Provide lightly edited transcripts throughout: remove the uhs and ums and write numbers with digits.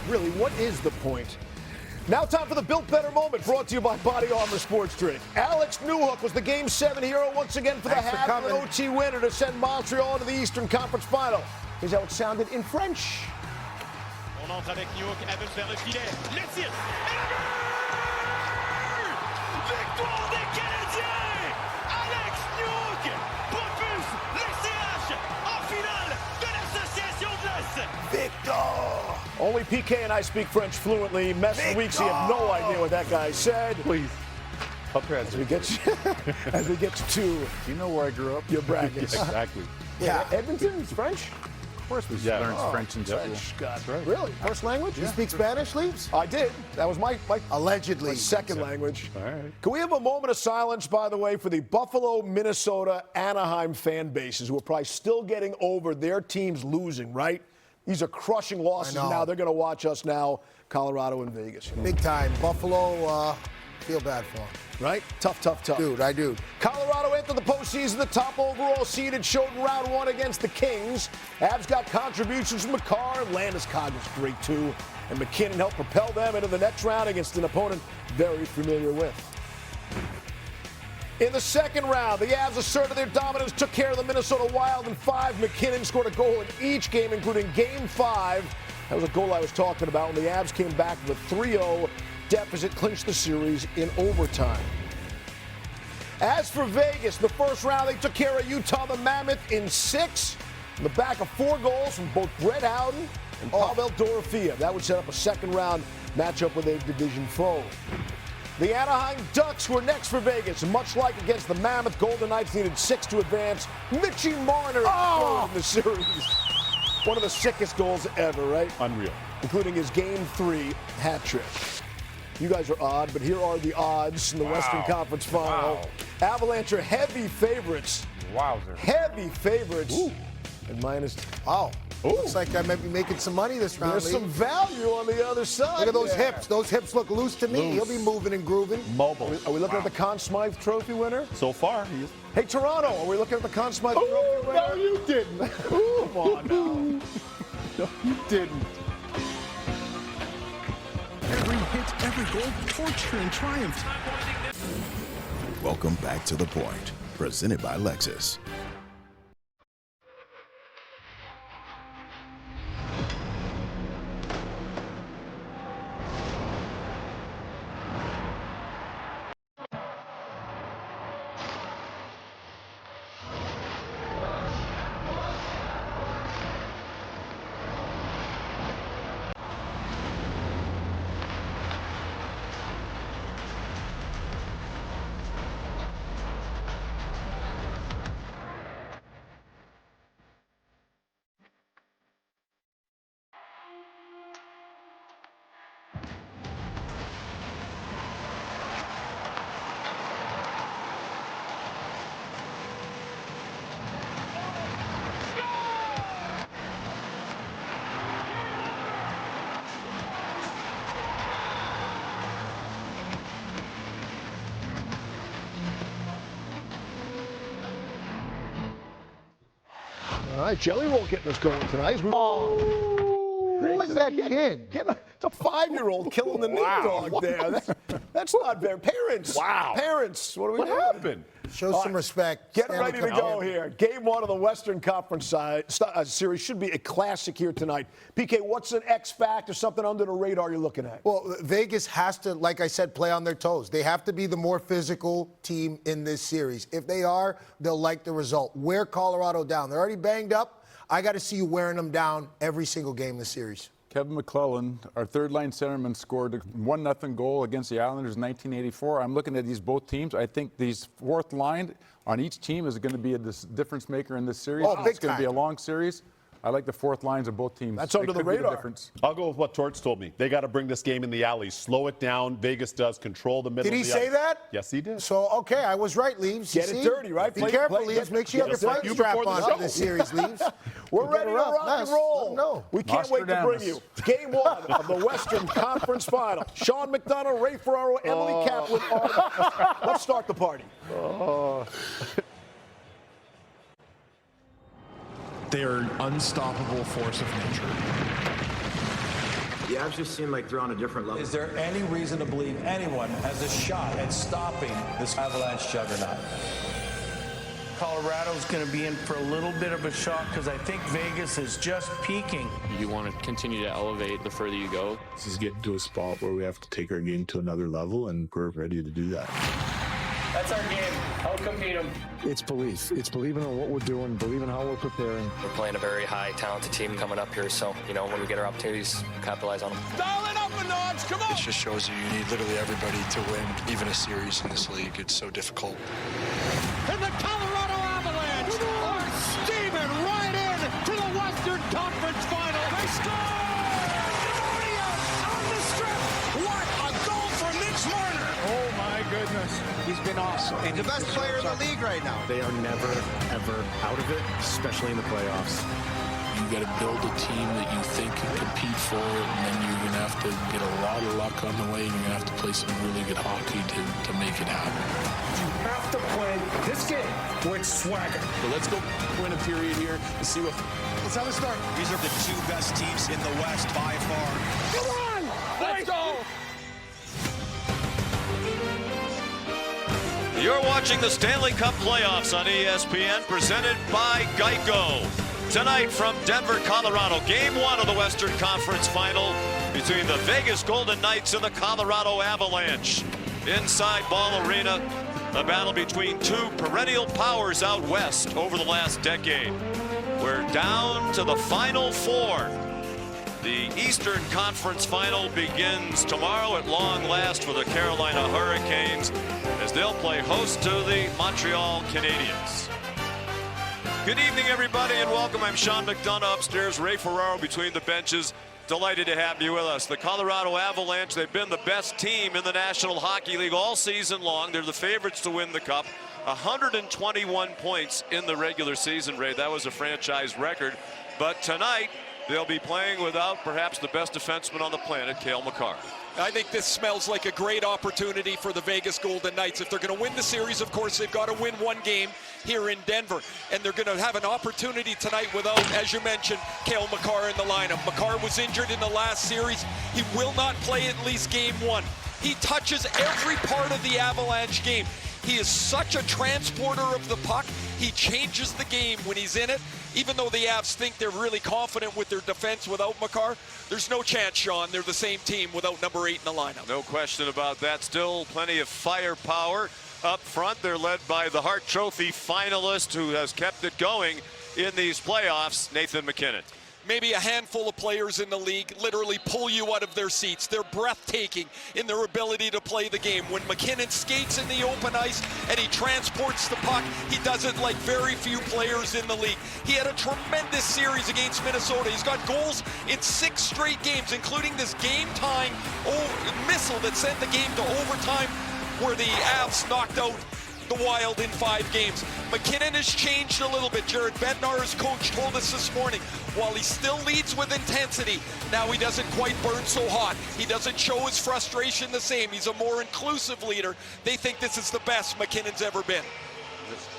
Really, what is the point? Now time for the Built Better moment, brought to you by Body Armor Sports Drink. Alex Newhook was the Game 7 hero once again for the half and OT winner to send Montreal to the Eastern Conference Final. Here's how it sounded in French. On entre avec Newhook, Evans vers le filet, le tir, et le but! Victoire des Canadiens! Alex Newhook propulse les CH en finale de l'Association de l'Est! Victor! Only PK and I speak French fluently. Mess of weeks, you have no idea what that guy said. Please. As we get to You know where I grew up? your brackets. Exactly. Yeah, Edmonton is French? Of course we learned French in school. That's right. Really? First language? You speak Spanish, Leaves? I did. That was my Allegedly. second language. All right. Can we have a moment of silence, by the way, for the Buffalo, Minnesota, Anaheim fan bases who are probably still getting over their teams losing, right? These are crushing losses. Now they're going to watch us now, Colorado and Vegas. Big time. Buffalo, feel bad for them. Right? Tough. Dude, I do. Colorado entered the postseason, the top overall seed, and showed in round one against the Kings. Avs got contributions from McCarr, and Landeskog was great too. And McKinnon helped propel them into the next round against an opponent very familiar with. In the second round, the Avs asserted their dominance, took care of the Minnesota Wild in 5. McKinnon scored a goal in each game, including Game 5. That was a goal I was talking about when the Avs came back with a 3-0 deficit, clinched the series in overtime. As for Vegas, the first round, they took care of Utah, the Mammoth, in 6. On the back of 4 goals from both Brett Howden and Pavel Dorofeev. That would set up a second-round matchup with a division foe. The Anaheim Ducks were next for Vegas. Much like against the Mammoth, Golden Knights needed 6 to advance. Mitchie Marner scored in the series. One of the sickest goals ever, right? Unreal. Including his Game 3 hat trick. You guys are odd, but here are the odds in the Western Conference Final. Avalanche are heavy favorites. Wowzer. Heavy favorites. And minus. Wow. Looks like I might be making some money this round. There's some value on the other side. Look at those there. hips. Those hips look loose to me. He'll be moving and grooving. Mobile. Are we looking at the Conn Smythe Trophy winner? So far, he is. Hey, Toronto, are we looking at the Conn Smythe Trophy winner? No, you didn't. Come on now. No, you didn't. Every hit, every goal, torture and triumph. Welcome back to The Point, presented by Lexus. All right, Jelly Roll getting us going tonight. Who is that kid? It's a 5-year-old killing the nip dog there. That's not fair. Parents. Wow. Parents. What are we doing? What happened? Show some respect. Get Stanley ready to Cup go champion. here. Game 1 of the Western Conference series should be a classic here tonight. PK, what's an X factor, something under the radar you're looking at? Well, Vegas has to, like I said, play on their toes. They have to be the more physical team in this series. If they are, they'll like the result. Wear Colorado down. They're already banged up. I got to see you wearing them down every single game in the series. Kevin McClellan, our third-line centerman, scored a 1-0 goal against the Islanders in 1984. I'm looking at these both teams. I think these fourth line on each team is going to be a difference maker in this series. Oh, big it's going to be a long series. I like the fourth lines of both teams. That's under the could be radar. difference. I'll go with what Torts told me. They got to bring this game in the alley. Slow it down. Vegas does. Control the middle Did he of the say ice. that? Yes, he did. So, okay, I was right, Leaves. Get it dirty, right? Be Play- careful, play- Leaves. Make sure you have your Yes, fight you strap before the on show. for this series, Leaves. We're Get ready to her up. rock Nice. and roll. Let 'em know. We can't wait to bring you Game 1 of the Western Conference Final. Sean McDonough, Ray Ferraro, Emily Kaplan. Let's start the party. They are an unstoppable force of nature. The Avs just seem like they're on a different level. Is there any reason to believe anyone has a shot at stopping this Avalanche juggernaut? Colorado's going to be in for a little bit of a shock because I think Vegas is just peaking. You want to continue to elevate the further you go. This is getting to a spot where we have to take our game to another level, and we're ready to do that. That's our game. Out-compete them. It's belief. It's believing in what we're doing, believing how we're preparing. We're playing a very high, talented team coming up here, so, when we get our opportunities, capitalize on them. Dial it up a notch, come on! It just shows you need literally everybody to win, even a series in this league. It's so difficult. And the Colorado Avalanche are steaming right in to the Western Conference Final. They score! On the strip! What a goal for Mitch Marner! Oh, my goodness. He's been awesome. He's the best player in the league right now. They are never, ever out of it, especially in the playoffs. You got to build a team that you think can compete for it, and then you're going to have to get a lot of luck on the way, and you're going to have to play some really good hockey to make it happen. You have to play this game with swagger. So let's go win a period here and see what. Let's have a start. These are the two best teams in the West by far. Come on! Let's go! You're watching the Stanley Cup playoffs on ESPN, presented by Geico. Tonight from Denver, Colorado, Game 1 of the Western Conference Final between the Vegas Golden Knights and the Colorado Avalanche. Inside Ball Arena, a battle between two perennial powers out west over the last decade. We're down to the Final Four. The Eastern Conference Final begins tomorrow at long last for the Carolina Hurricanes as they'll play host to the Montreal Canadiens. Good evening, everybody, and welcome. I'm Sean McDonough upstairs, Ray Ferraro between the benches. Delighted to have you with us. The Colorado Avalanche, they've been the best team in the National Hockey League all season long. They're the favorites to win the Cup. 121 points in the regular season, Ray. That was a franchise record. But tonight, they'll be playing without perhaps the best defenseman on the planet, Cale Makar. I think this smells like a great opportunity for the Vegas Golden Knights. If they're going to win the series, of course, they've got to win one game here in Denver. And they're going to have an opportunity tonight without, as you mentioned, Cale Makar in the lineup. Makar was injured in the last series. He will not play at least game 1. He touches every part of the Avalanche game. He is such a transporter of the puck. He changes the game when he's in it. Even though the Avs think they're really confident with their defense without Makar, there's no chance, Sean. They're the same team without number 8 in the lineup. No question about that. Still plenty of firepower up front. They're led by the Hart Trophy finalist who has kept it going in these playoffs, Nathan MacKinnon. Maybe a handful of players in the league literally pull you out of their seats. They're breathtaking in their ability to play the game. When MacKinnon skates in the open ice and he transports the puck, he does it like very few players in the league. He had a tremendous series against Minnesota. He's got goals in 6 straight games, including this game-tying missile that sent the game to overtime where the Avs knocked out the Wild in 5 games. MacKinnon has changed a little bit. Jared Bednar, his coach, told us this morning, while he still leads with intensity, now he doesn't quite burn so hot. He doesn't show his frustration the same. He's a more inclusive leader. They think this is the best MacKinnon's ever been.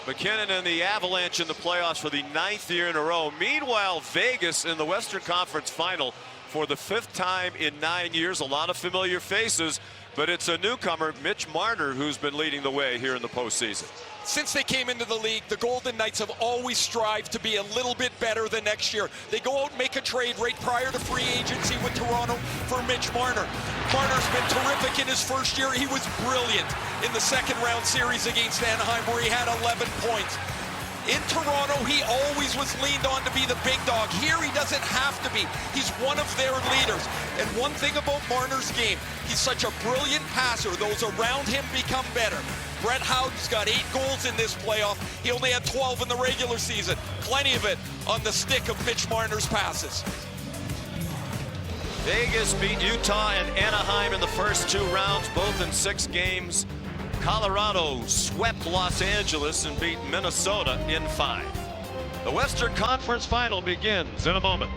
MacKinnon and the Avalanche in the playoffs for the 9th year in a row. Meanwhile, Vegas in the Western Conference Final for the 5th time in 9 years. A lot of familiar faces, but it's a newcomer, Mitch Marner, who's been leading the way here in the postseason. Since they came into the league, the Golden Knights have always strived to be a little bit better than next year. They go out and make a trade right prior to free agency with Toronto for Mitch Marner. Marner's been terrific in his first year. He was brilliant in the second-round series against Anaheim, where he had 11 points. In Toronto, he always was leaned on to be the big dog. Here, he doesn't have to be. He's one of their leaders. And one thing about Marner's game, he's such a brilliant passer. Those around him become better. Brett Howden's got 8 goals in this playoff. He only had 12 in the regular season. Plenty of it on the stick of Mitch Marner's passes. Vegas beat Utah and Anaheim in the first 2 rounds, both in 6 games. Colorado swept Los Angeles and beat Minnesota in 5. The Western Conference Final begins in a moment.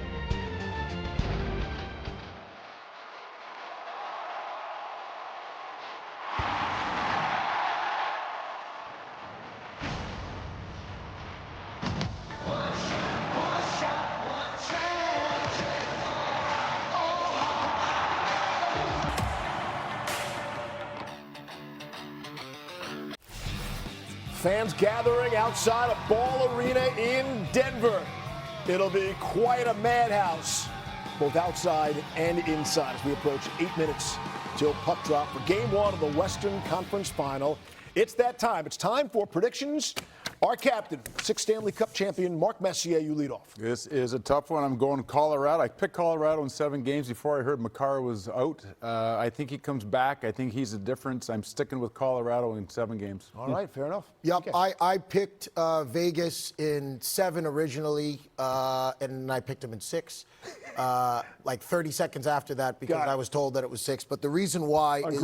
Fans gathering outside a Ball Arena in Denver. It'll be quite a madhouse, both outside and inside, as we approach 8 minutes till puck drop for Game 1 of the Western Conference Final. It's that time. It's time for predictions. Our captain, 6 Stanley Cup champion, Mark Messier, you lead off. This is a tough one. I'm going Colorado. I picked Colorado in 7 games before I heard Makar was out. I think he comes back. I think he's the difference. I'm sticking with Colorado in 7 games. All right, fair enough. Yep, okay. I picked Vegas in 7 originally, and I picked him in 6. Like 30 seconds after that, because I was told that it was 6. But the reason why is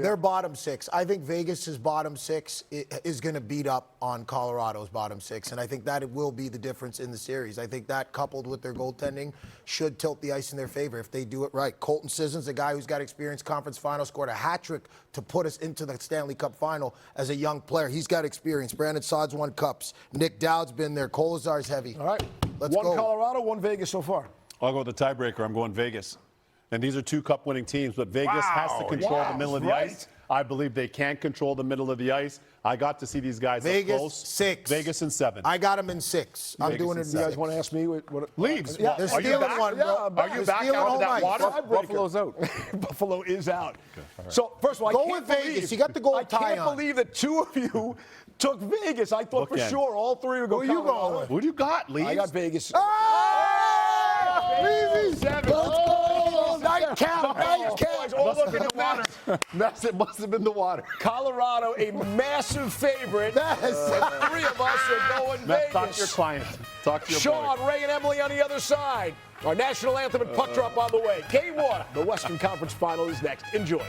their bottom 6. I think Vegas's bottom 6 is going to beat up on Colorado's bottom 6, and I think that it will be the difference in the series. I think that, coupled with their goaltending, should tilt the ice in their favor if they do it right. Colton Sissons, a guy who's got experience conference final, scored a hat trick to put us into the Stanley Cup final as a young player. He's got experience. Brandon Saad's won cups. Nick Dowd's been there. Kolazar's heavy. All right, let's go. 1 Colorado, 1 Vegas so far. I'll go with the tiebreaker. I'm going Vegas. And these are 2 cup-winning teams, but Vegas has to control the middle of the ice. I believe they can control the middle of the ice. I got to see these guys up close. 6. Vegas in 7. I got them in 6. I'm doing it in 6. You guys want to ask me what Leaves? Yeah, they're stealing one, bro. Are you back out of that water? Buffalo's out. Buffalo is out. Okay, so, first of all, go with Vegas. You got the goal tie on. I can't believe that 2 of you took Vegas. I thought for sure all 3 would go. Who are you going with? Who do you got, Leaves? I got Vegas. Let's go! Night count! All look in the water. It must have been the water. Colorado, a massive favorite. 3 of us are going Vegas. Talk to your client. Talk to your Sean, boy. Ray, and Emily on the other side. Our national anthem and puck drop on the way. Game 1, the Western Conference Final is next. Enjoy.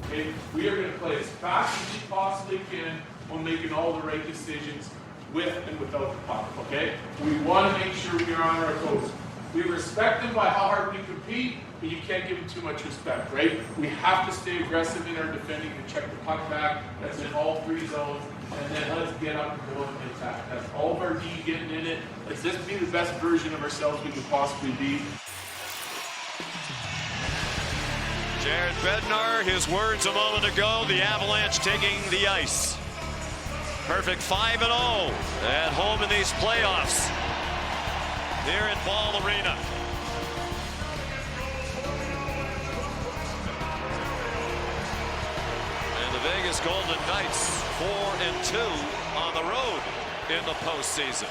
Okay, we are going to play as fast as we possibly can while making all the right decisions with and without the puck, okay? We want to make sure we are on our toes. We respect them by how hard we compete, but you can't give them too much respect, right? We have to stay aggressive in our defending and check the puck back. That's in all 3 zones. And then let's get up and go and attack. That's all of our D getting in it. Let's just be the best version of ourselves we can possibly be. Jared Bednar, his words a moment ago, the Avalanche taking the ice. Perfect 5-0 at home in these playoffs here in Ball Arena. And the Vegas Golden Knights 4-2 on the road in the postseason.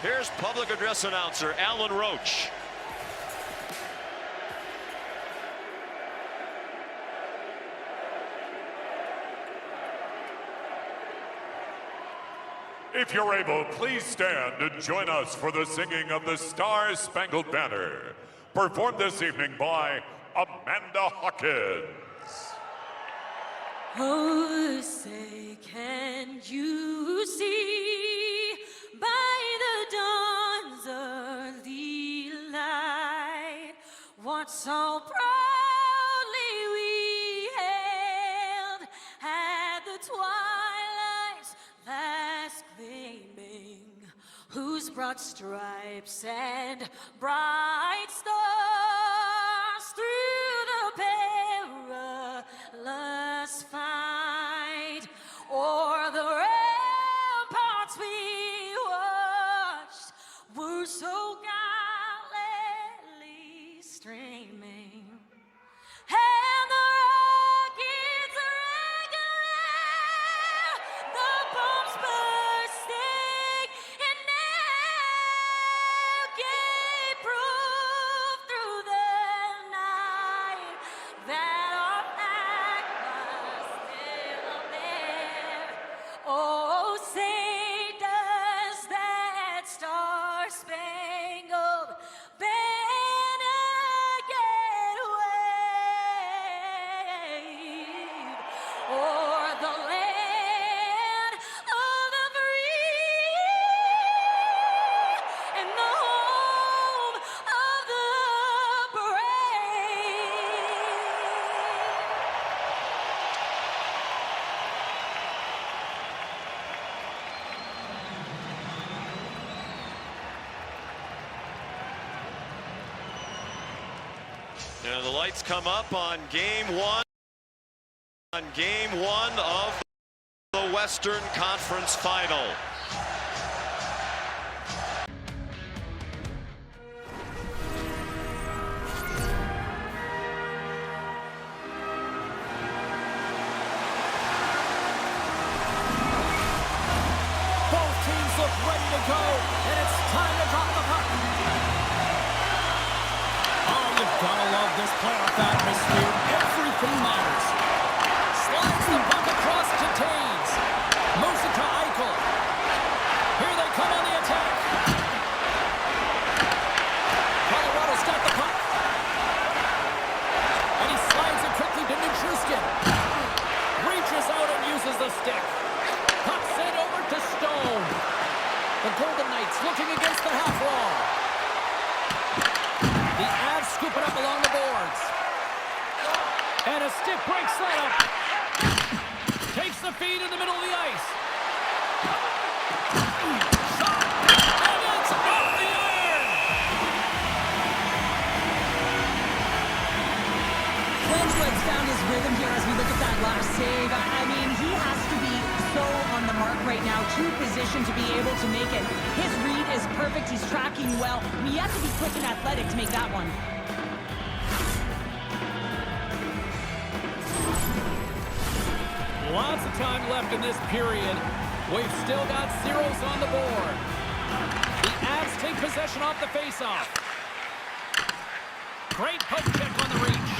Here's public address announcer Alan Roach. If you're able, please stand and join us for the singing of the Star-Spangled Banner, performed this evening by Amanda Hawkins. Oh, say, can you see by the dawn's early light what so proudly we hailed at the twilight's last gleaming, whose broad stripes and bright stars through the perilous fight o'er the ramparts we watched were so gallantly streaming, and the rockets regular, the bombs bursting, and now gave proof through the night that our flag was still there. Oh, say does that star-spangled banner yet wave o'er the land of the free and the home of the brave. And the lights come up on Game 1. On game one of the Western Conference Final. Both teams look ready to go, and it's time to drop the puck. Oh, you've got to love this playoff atmosphere. Everything matters. Slides the puck across to Taves. Moves it to Eichel. Here they come on the attack. Colorado's got the puck. And he slides it quickly to Nichushkin. Reaches out and uses the stick. Puck sent over to Stone. The Golden Knights looking against the half wall. The Avs scoop it up along the boards. And a stick breaks that up. Takes the feed in the middle of the ice. Shot. And it's off the iron. Wedgewood's found his rhythm here as we look at that last save. I mean, he has to be so on the mark right now, true position to be able to make it. His read is perfect. He's tracking well. I mean, you have to be quick and athletic to make that one. Lots of time left in this period. We've still got zeros on the board. The Avs take possession off the faceoff. Great poke check on the reach.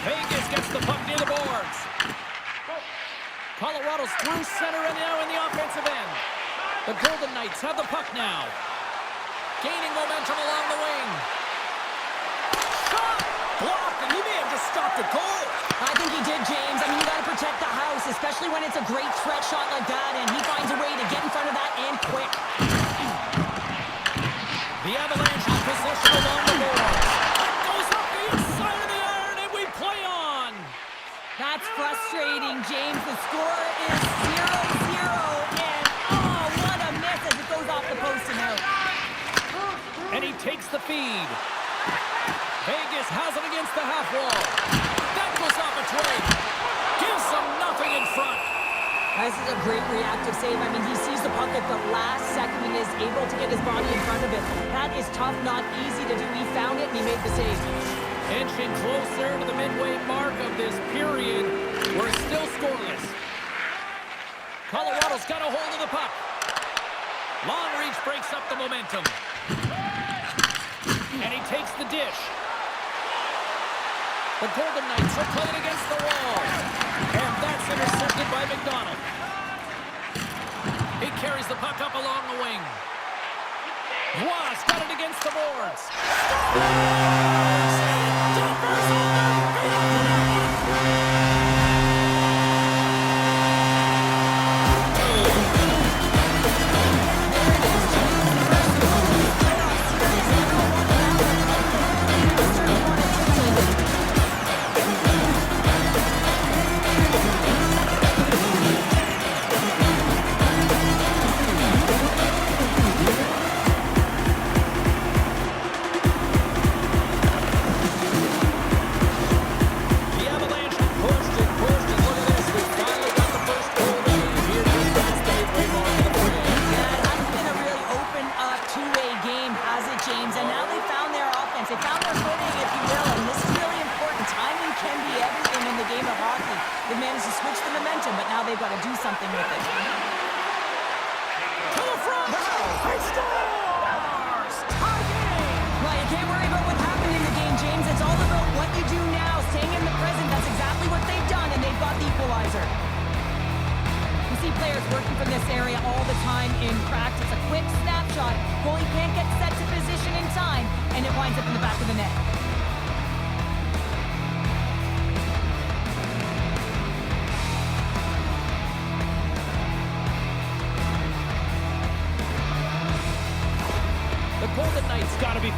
Vegas gets the puck near the boards. Colorado's through center and now in the offensive end. The Golden Knights have the puck now. Gaining momentum along the wing. Shot! Blocked, and he may have just stopped a goal. I think he did, James. I mean, you got to protect the house, especially when it's a great threat shot like that, and he finds a way to get in front of that and quick. The Avalanche in position along the boards. It goes up the inside of the iron, and we play on. That's frustrating, James. The score is 0-0, and oh, what a miss as it goes off the post and out. And he takes the feed. Vegas has it against the half wall. That goes off a trade. Gives them nothing in front. This is a great reactive save. I mean, he sees the puck at the last second and is able to get his body in front of it. That is tough, not easy to do. He found it and he made the save. Inching closer to the midway mark of this period. We're still scoreless. Colorado's got a hold of the puck. Long reach breaks up the momentum. And he takes the dish. The Golden Knights are playing against the wall. And that's intercepted by McDonald. He carries the puck up along the wing. Ross got it against the boards.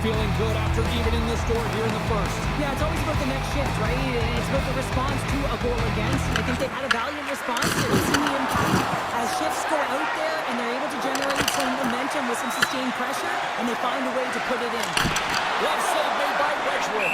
Feeling good after evening the score here in the first. Yeah, it's always about the next shift, right? It's about the response to a goal against. And I think they've had a valiant response here. We've seen the impact as shifts go out there and they're able to generate some momentum with some sustained pressure, and they find a way to put it in. Left save made by Wedgewood.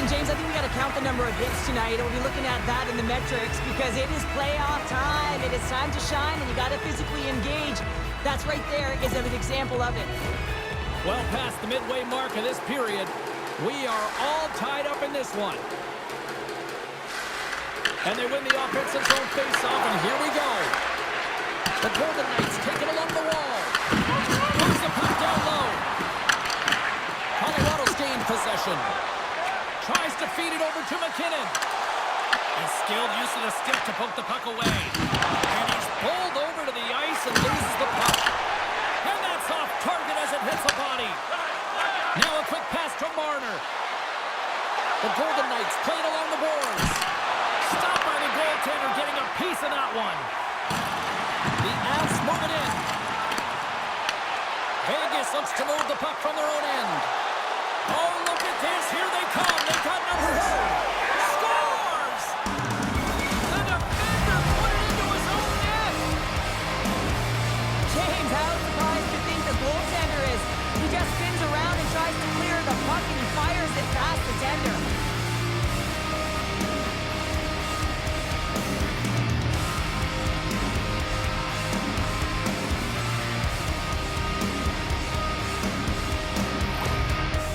Listen, James, I think we got to count the number of hits tonight. We'll be looking at that in the metrics because it is playoff time. It is time to shine, and you got to physically engage. That's right there is an example of it. Well past the midway mark of this period, we are all tied up in this one. And they win the offensive zone face-off, and here we go. The Golden Knights take it along the wall. Moves the puck down low. Colorado's gained possession. Tries to feed it over to McKinnon. A skilled use of the stick to poke the puck away. And he's pulled over to the ice and loses the puck. And that's off target as it hits a body. Now a quick pass to Marner. The Golden Knights play it along the boards. Stopped by the goaltender, getting a piece of that one. The Avs move it in. Vegas looks to move the puck from their own end. Oh, look at this. Here they come. They got number 2. Scores! The defender put it into his own net. James, how surprised do you think the goaltender is? He just spins around and tries to clear the puck, and he fires it past the tender.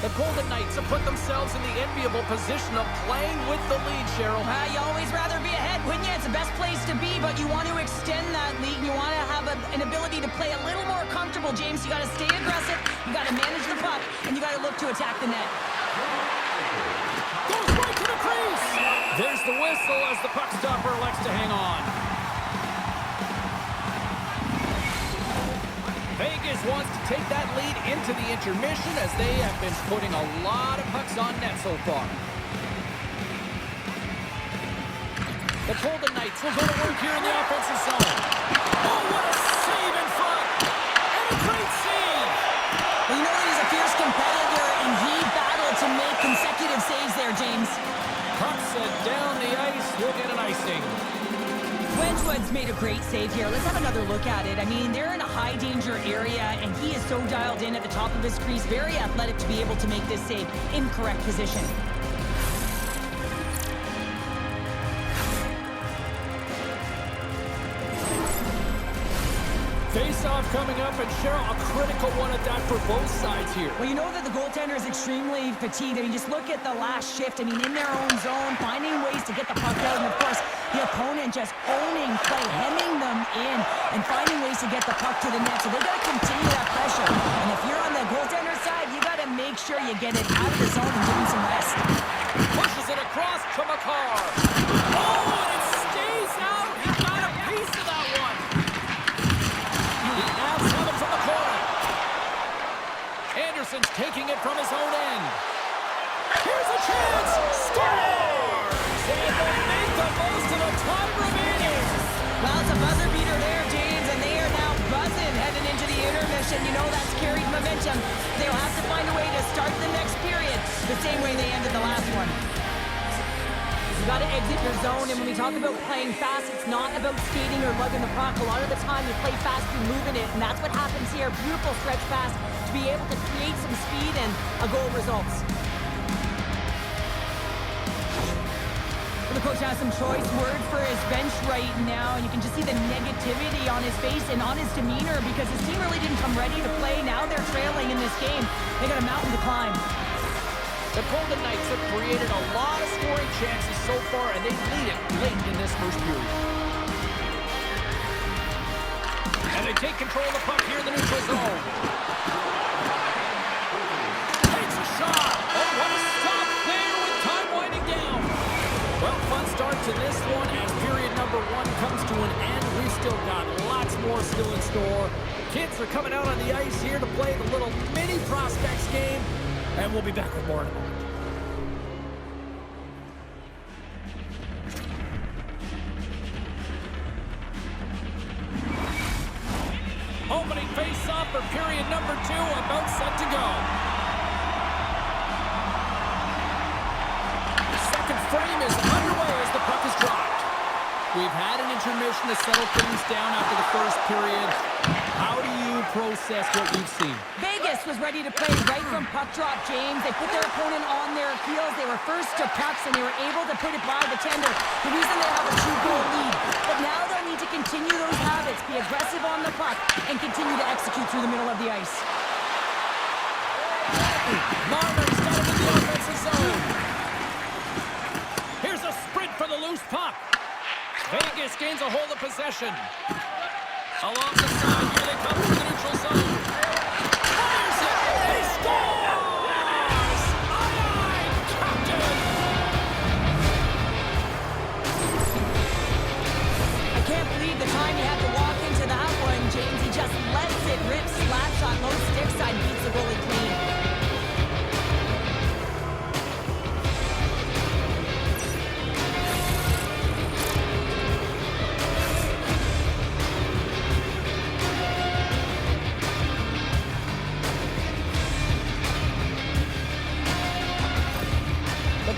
The Golden Knights have put themselves in the enviable position of playing with the lead, Cheryl. You always rather be ahead, wouldn't you? It's the best place to be, but you want to extend that lead. You want to have an ability to play a little more comfortable, James. You got to stay aggressive, you got to manage the puck, and you got to look to attack the net. Goes right to the crease. There's the whistle as the puck stopper elects to hang on. Vegas wants to take that lead into the intermission as they have been putting a lot of pucks on net so far. The Golden Knights will go to work here in the offensive zone. Oh, what a save in front! And a great save! Well, you know that he's a fierce competitor, and he battled to make consecutive saves there, James. Puck set down the ice. We'll get an icing. Wedgwood's made a great save here. Let's have another look at it. I mean, they're in a high-danger area, and he is so dialed in at the top of his crease. Very athletic to be able to make this save in correct position. Face-off coming up, and Cheryl, a critical one at that for both sides here. Well, you know that the goaltender is extremely fatigued. I mean, just look at the last shift. I mean, in their own zone, finding ways to get the puck out, and of course, the opponent just owning play, hemming them in, and finding ways to get the puck to the net. So they got to continue that pressure. And if you're on the goaltender side, you got to make sure you get it out of the zone and give him some rest. Pushes it across to McCarr. Oh, and it stays out. He got a piece of that one. The Avs have it from the corner. Anderson's taking it from his own end. Here's a chance. Scores! And they make the most of the time remaining. Well, it's a buzzer beater there, James, and they are now buzzing heading into the intermission. You know that's carried momentum. They'll have to find a way to start the next period the same way they ended the last one. You got to exit your zone, and when we talk about playing fast, it's not about skating or lugging the puck. A lot of the time, you play fast, you're moving it, and that's what happens here. Beautiful stretch pass to be able to create some speed, and a goal results. The coach has some choice words for his bench right now, and you can just see the negativity on his face and on his demeanor because his team really didn't come ready to play. Now they're trailing in this game. They got a mountain to climb. The Golden Knights have created a lot of scoring chances so far, and they lead it late in this first period. And they take control of the puck here in the neutral zone. Takes a shot. Oh, what a stop there with time winding down. Well, fun start to this one as period number 1 comes to an end. We've still got lots more still in store. Kids are coming out on the ice here to play the little mini prospects game, and we'll be back with more in a moment. Opening face-off for period number 2, about set to go. The second frame is underway as the puck is dropped. We've had an intermission to settle things down after the first period. How do you process what we've seen. Vegas was ready to play right from puck drop, James. They put their opponent on their heels. They were first to pucks, and they were able to put it by the tender. The reason they have a 2-goal lead. But now they'll need to continue those habits, be aggressive on the puck, and continue to execute through the middle of the ice. Marner's got him in the offensive zone. Here's a sprint for the loose puck. Vegas gains a hold of possession. Along the side, here they come to the neutral zone. Fires it! He scores! Aye, Captain! I can't believe the time he had to walk into that one, James. He just lets it rip, slap shot, low stick side, beats the goalie clean.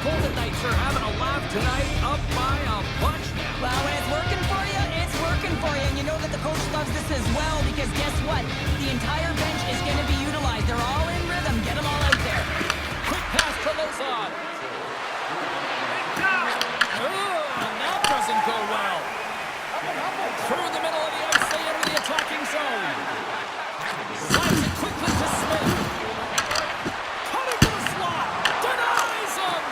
Golden Knights are having a laugh tonight, up by a bunch now. Well, when it's working for you, it's working for you. And you know that the coach loves this as well, because guess what? The entire bench is going to be utilized. They're all in rhythm. Get them all out there. Quick pass to Lozon. And that doesn't go well. Through the middle of the ice, they enter the attacking zone. Slides it quickly to Smith. Cutting to the slot. Denies him.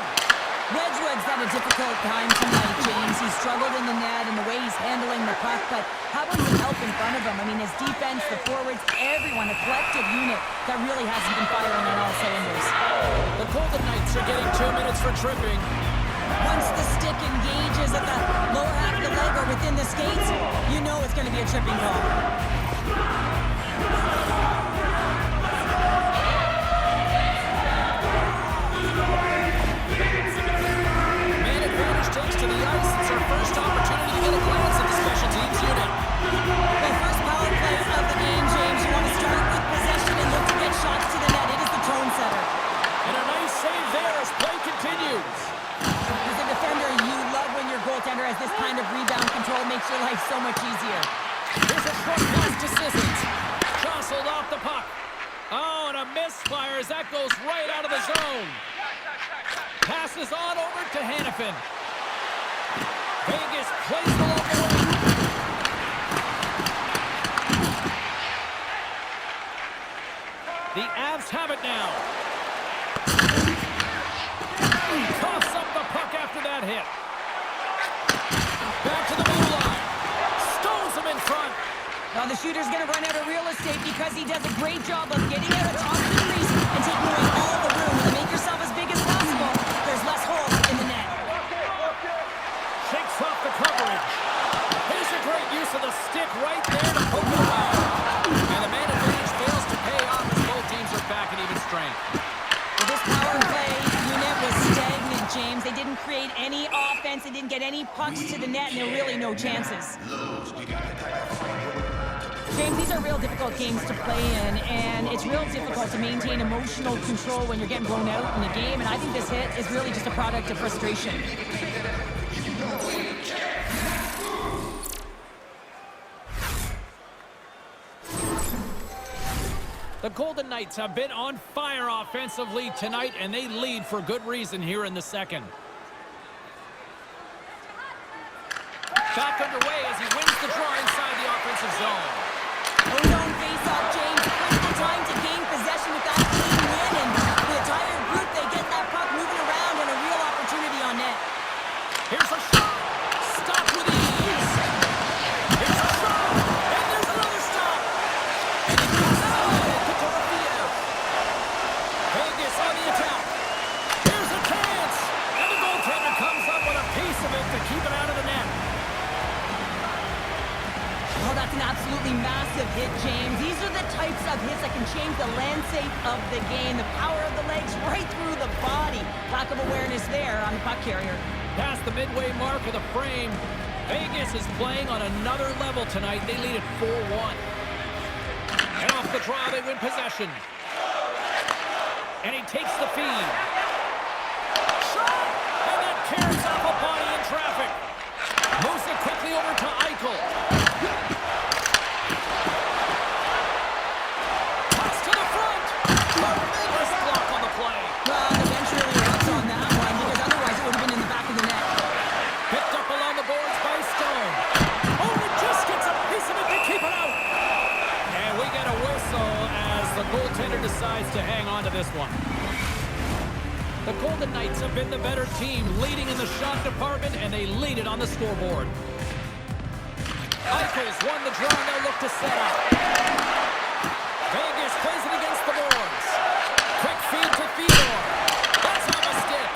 Wedgwood's had a difficult time tonight, James. He struggled in the net and the way he's handling the puck, but how about some help in front of him? I mean, his defense, the forwards, everyone, a collective unit that really hasn't been firing on all cylinders. The Golden Knights are getting 2 minutes for tripping. Once the stick engages at the lower half of the leg or within the skates, you know it's going to be a tripping call. Takes to the ice. It's our first opportunity to get a glance at the special teams unit. The first power play of the game, James. You want to start with possession and look to get shots to the net. It is the tone setter. And a nice save there as play continues. As a defender, you love when your goaltender has this kind of rebound control. Makes your life so much easier. Here's a short pass to Sissons. Jostled off the puck. Oh, and a misfire as that goes right out of the zone. Passes on over to Hannafin. Vegas plays the local way. The Avs have it now. Coughs up the puck after that hit. Back to the blue line. Stones him in front. Now the shooter's going to run out of real estate because he does a great job of getting out of top of the crease and taking away all the room. To make yourself as big as possible, there's less holes in the net. Shakes off the coverage. Here's a great use of the stick right there to poke it away. And the man advantage fails to pay off as both teams are back at even strength. Well, this power play unit was stagnant, James. They didn't create any offense. They didn't get any pucks to the net, and there were really no chances. James, these are real difficult games to play in, and it's real difficult to maintain emotional control when you're getting blown out in a game, and I think this hit is really just a product of frustration. The Golden Knights have been on fire offensively tonight, and they lead for good reason here in the second. Back underway as he wins the draw inside the offensive zone. Ozone face-off, James. Critical time to gain possession with that clean win, and the entire group, they get that puck moving around and a real opportunity on net. Here's a shot. Stop with ease. Here's a shot. And there's another stop. And he comes out to Torofia. Vegas on the attack. Here's a chance. And the goaltender comes up with a piece of it to keep it out of the net. Oh, that's an absolutely massive hit, James. These are the types of hits that can change the landscape of the game. The power of the legs right through the body. Lack of awareness there on the puck carrier. Past the midway mark of the frame, Vegas is playing on another level tonight. They lead at 4-1. And off the draw, they win possession. And he takes the feed. Shot! And that tears off a body in traffic. Moves it quickly over to Eichel. decides to hang on to this one. The Golden Knights have been the better team, leading in the shot department, and they lead it on the scoreboard. Eichel's won the draw, and they'll look to set up. Vegas plays it against the boards. Quick feed to Theodore. That's on the stick.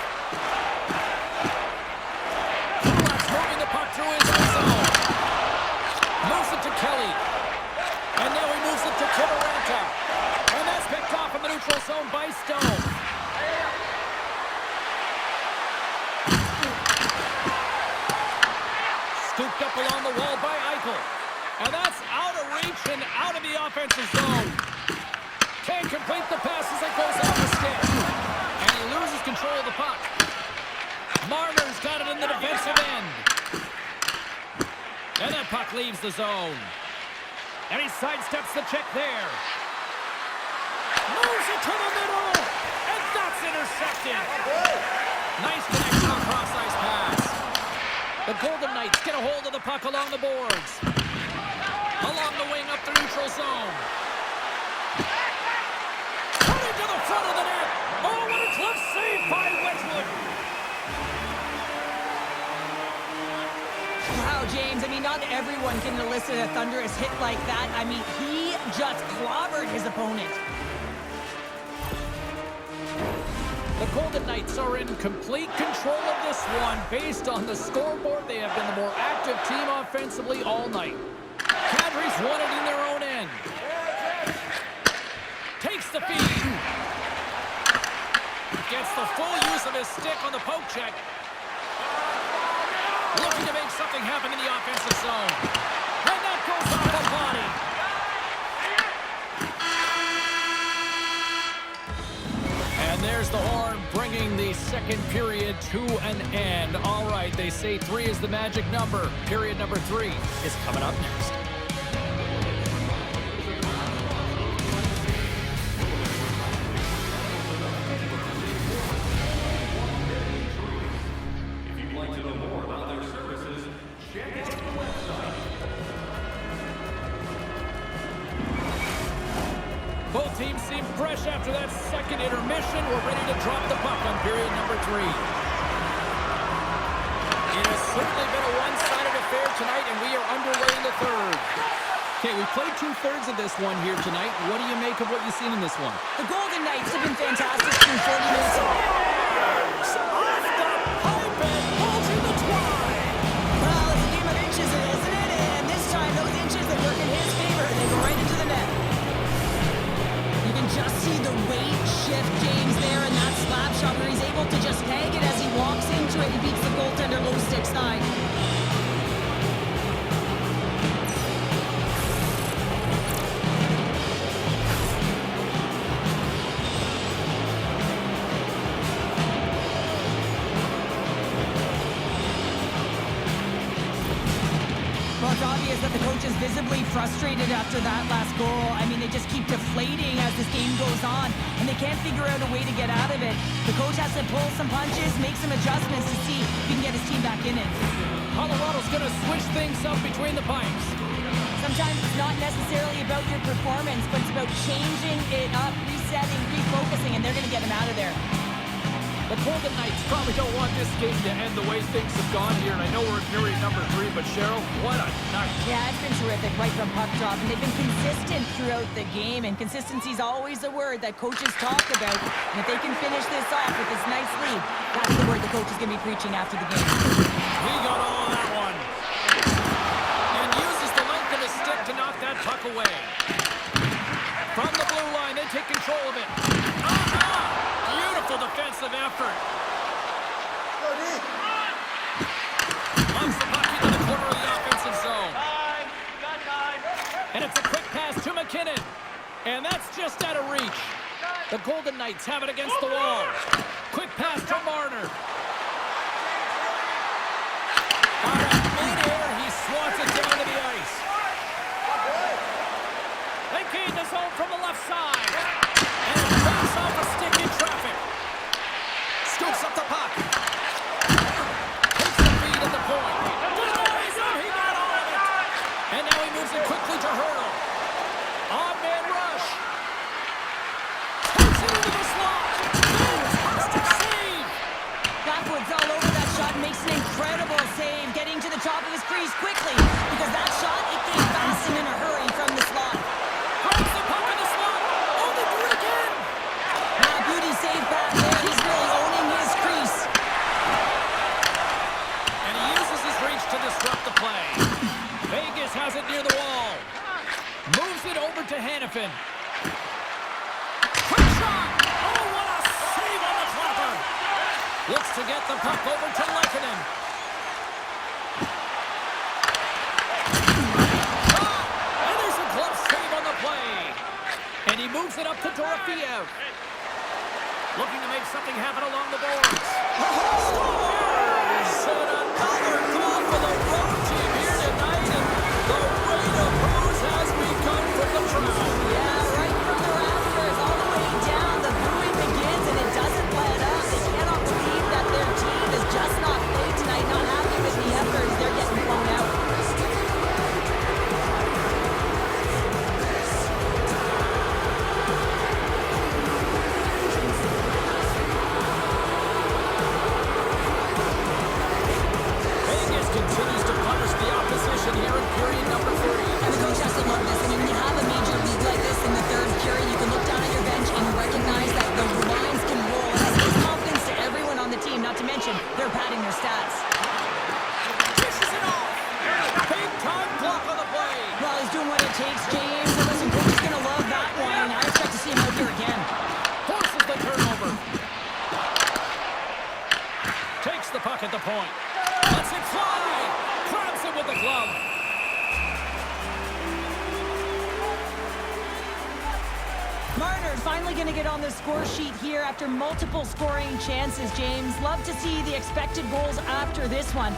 Kulak's moving the puck through his own zone. Moves it to Kelly. And now he moves it to Kivaranta. And that's picked off in the neutral zone by Stone. Scooped up along the wall by Eichel. And that's out of reach and out of the offensive zone. Can't complete the pass as it goes off the stick. And he loses control of the puck. Marner's got it in the defensive end. And that puck leaves the zone. And he sidesteps the check there. Moves it to the middle. And that's intercepted. Nice connection across ice pass. The Golden Knights get a hold of the puck along the boards. Along the wing up the neutral zone. Cutting to the front of the net. Oh, what a glove save by Wedgwood. Wow, James, I mean, not everyone can elicit a thunderous hit like that. I mean, he just clobbered his opponent. The Golden Knights are in complete control of this one. Based on the scoreboard, they have been the more active team offensively all night. Cadres won it in their own end. Takes the feed. Gets the full use of his stick on the poke check. Looking to make something happen in the offensive zone. And that goes off the body. And there's the horn, bringing the second period to an end. All right, they say 3 is the magic number. Period number 3 is coming up next. Both teams seem fresh after that second intermission. We're ready to drop the puck on period number 3. It has certainly been a one-sided affair tonight, and we are underway in the third. Okay, we played 2/3 of this one here tonight. What do you make of what you've seen in this one? The Golden Knights have been fantastic through 40 minutes. Off the pipe and pulls in the twine. Well, it's a game of inches, isn't it? And this time, those inches that work in his favor, they go right into the net. You can just see the weight shift, James, there in that slap shot where he's able to just tag it as he walks into it and beats the goaltender low stick side. Well, it's obvious that the coach is visibly frustrated after that last goal. I mean, they just keep deflating as this game goes on, and they can't figure out a way to get out of it. The coach has to pull some punches, make some adjustments to see if he can get his team back in it. Colorado's going to switch things up between the pipes. Sometimes it's not necessarily about your performance, but it's about changing it up, resetting, refocusing, and they're going to get him out of there. The Golden Knights probably don't want this game to end the way things have gone here. And I know we're in period number 3, but Cheryl, what a night. Yeah, it's been terrific right from puck drop. And they've been consistent throughout the game. And consistency is always a word that coaches talk about. And if they can finish this off with this nice lead, that's the word the coach is going to be preaching after the game. He got all of that one. And uses the length of his stick to knock that puck away. From the blue line, they take control of it. Beautiful defensive effort. Lumps the puck into the corner of the offensive zone. And it's a quick pass to McKinnon. And that's just out of reach. The Golden Knights have it against the wall. Quick pass to Marner. Out of mid-air, he swats it down to the ice. They gain the zone from the left side. And it knocks off a stick in traffic. Scoops up the puck. Takes the feed at the point. Denies him. He got all of it. And now he moves it quickly to Hurdle. On-man rush. an incredible save, getting to the top of his crease quickly, because that shot, it came fast and in a hurry from the slot. Grabs the puck in the slot. Oh, they do it again. Beauty save back there. He's really owning his crease. And he uses his reach to disrupt the play. Vegas has it near the wall. Moves it over to Hannafin. Quick shot. Oh, what a save on the flapper. Looks to get the puck over to Lehkonen. And there's a glove save on the play. And he moves it up to Dorofeyev. Looking to make something happen along the boards. Scores! And another goal for the road team here tonight. And the rate of booze has begun from the crowd. Yeah, right from the rafters all the way down. The booing begins and it doesn't let up. They cannot believe that their team has just not played tonight. Not happy with the effort. They're getting blown out. Continues to punish the opposition here in period number 3. And the coach has to love this. I mean, when you have a major league like this in the third period, you can look down at your bench and recognize that the lines can roll. And this gives confidence to everyone on the team, not to mention they're padding their stats. Dishes it off. Big time block on the play. Well, he's doing what it takes, James. And listen, coach is going to love that one. I expect to see him out here again. Forces the turnover. Takes the puck at the point. Lets it fly! Grabs it with the glove. Marner's finally going to get on the score sheet here after multiple scoring chances, James. Love to see the expected goals after this one.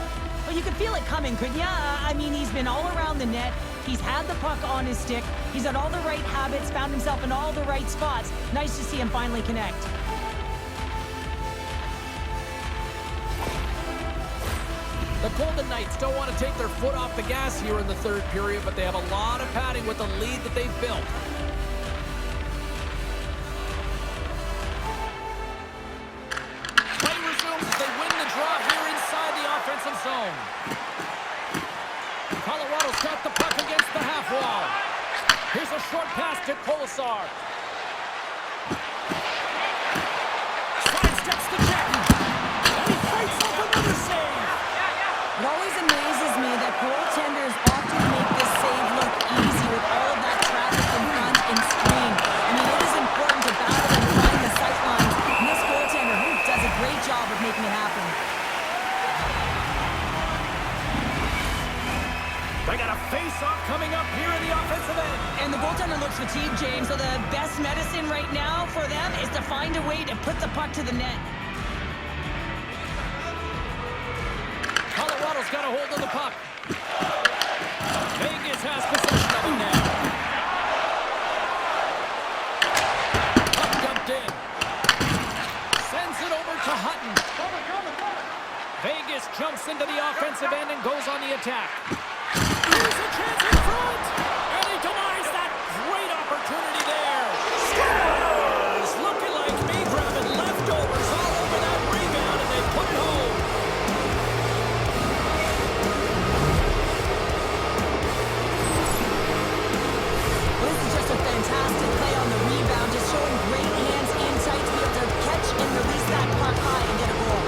But you could feel it coming, couldn't you? I mean, he's been all around the net. He's had the puck on his stick. He's had all the right habits, found himself in all the right spots. Nice to see him finally connect. The Golden Knights don't want to take their foot off the gas here in the third period, but they have a lot of padding with the lead that they've built. Play resumes as they win the draw here inside the offensive zone. Colorado's got the puck against the half wall. Here's a short pass to Kolesar. Sidesteps the Kenton. And he fights off another save. It always amazes me that goaltenders often make this save look easy with all of that traffic in front and screen. I mean, it is important to battle and find the sight lines. And this goaltender does a great job of making it happen. They got a face-off coming up here in the offensive end. And the goaltender looks fatigued, James, so the best medicine right now for them is to find a way to put the puck to the net. Colorado's got a hold of the puck. Vegas has possession of it now. Puck dumped in. Sends it over to Hutton. Vegas jumps into the offensive end and goes on the attack. Here's a chance in front. And he denies that great opportunity there. Scores! Looking like me grabbing leftovers all over that rebound, and they put it home. This is just a fantastic play on the rebound, just showing great hands in tight to be able to catch and release that puck high and get a goal.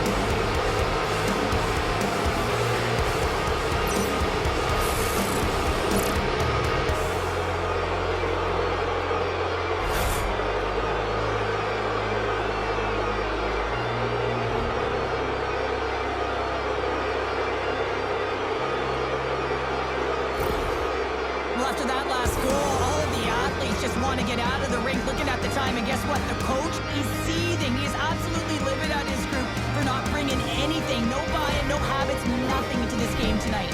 Well, after that last goal, all of the athletes just want to get out of the rink looking at the time, and guess what? The coach is seething. He's absolutely livid at his group for not bringing anything, no buy-in, no habits, nothing into this game tonight.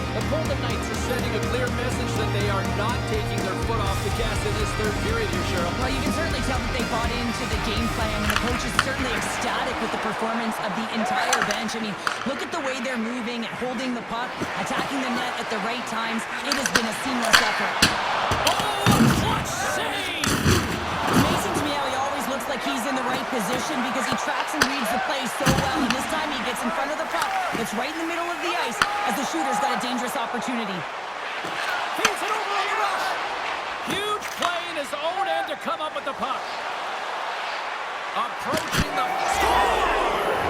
The Golden Knights are sending a clear message that they are not taking their foot off the gas in this third period here, Cheryl. Well, you can certainly tell that they bought into the game plan, and the coach is certainly ecstatic with the performance of the entire bench. I mean, look at the way they're moving, holding the puck, attacking the net at the right times. It has been a seamless effort. Oh, clutch save! Amazing to me how he always looks like he's in the right position because he tracks and reads the play so well, and this time he gets in front of the puck It's right in the middle of the ice as the shooter's got a dangerous opportunity. Feeds it over on the rush. Huge play in his own end to come up with the puck. Approaching the score.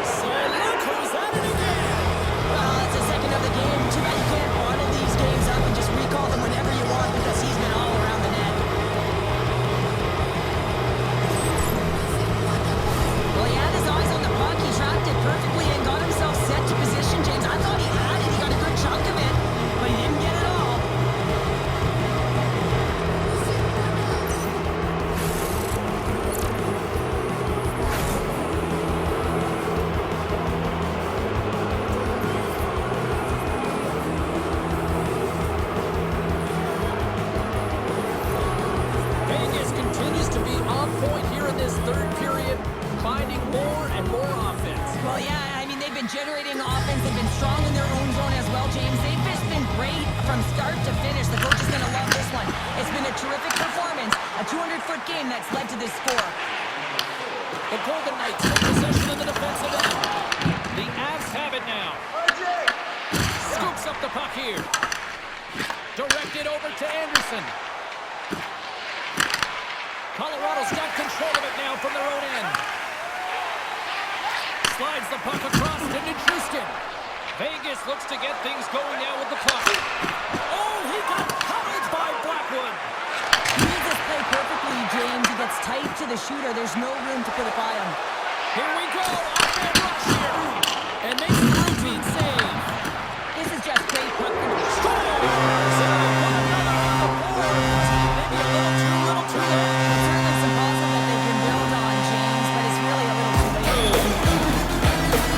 So look who's at it again. Well, it's the second of the game. Too bad you can't bottle these games up and just recall them whenever you want because he's been all around the net. Well, he had his eyes on the puck. He tracked it perfectly and got himself set to position, James. I thought he had it. He got a good chunk of it, but he didn't get it all. Vegas continues to be on point here in this third period, finding more and more offense. Well, yeah, I mean, they've been generating offense. They've been strong in their own zone as well, James. They've just been great from start to finish. The coach is going to love this one. It's been a terrific performance, a 200-foot game that's led to this score. The Golden Knights take possession in the defensive end. The Avs have it now. Scoops up the puck here. Directed over to Anderson. Colorado's got control of it now from their own end. Slides the puck across to Nichushkin. Vegas looks to get things going now with the puck. Oh, he got covered by Blackwood. He reads this play perfectly, James. He gets tight to the shooter. There's no room to put it by him. Here we go. Up rush here. And makes the routine save. This is just great puck control. Certainly some positive that they can build on, James, but it's really a little too late.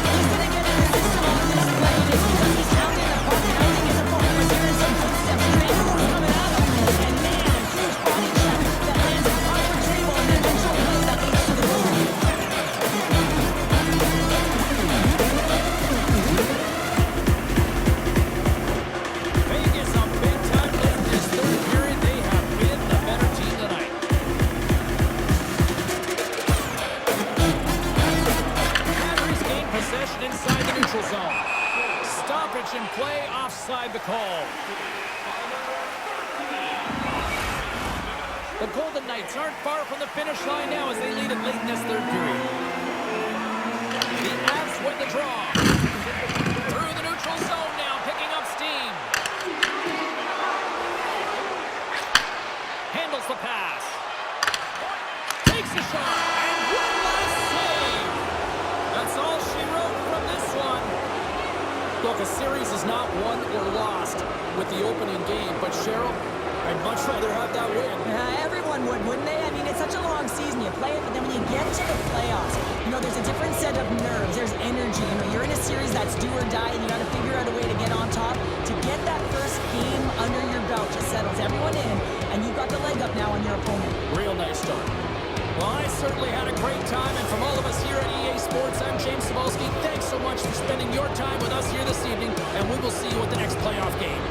He's going to get in the system on this play just because he's counting the puck and I think his opponent was hearing some footsteps. He made one coming at him. And man, a huge body check that lands a puck retrieval and then eventual play that leads to the goal. Vegas on big time late in this third period. They have been the better team tonight. Batteries gain possession inside the neutral zone. Stoppage in play offside the call. The Golden Knights aren't far from the finish line now as they lead it late in this third period. The Avs win the draw. Through the neutral zone now, picking up steam. Handles the pass. Takes a shot. And one last save. That's all she wrote from this one. Look, a series is not won or lost with the opening game, but Cheryl, I'd much rather have that win. Everyone would, wouldn't they? I mean, it's such a long season. You play it, but then when you get to the playoffs, you know, there's a different set of nerves. There's energy. You know, you're in a series that's do or die, and you got to figure out a way to get on top. To get that first game under your belt just settles everyone in, and you've got the leg up now on your opponent. Real nice start. Well, I certainly had a great time, and from all of us here at EA Sports, I'm James Cebulski. Thanks so much for spending your time with us here this evening, and we will see you at the next playoff game.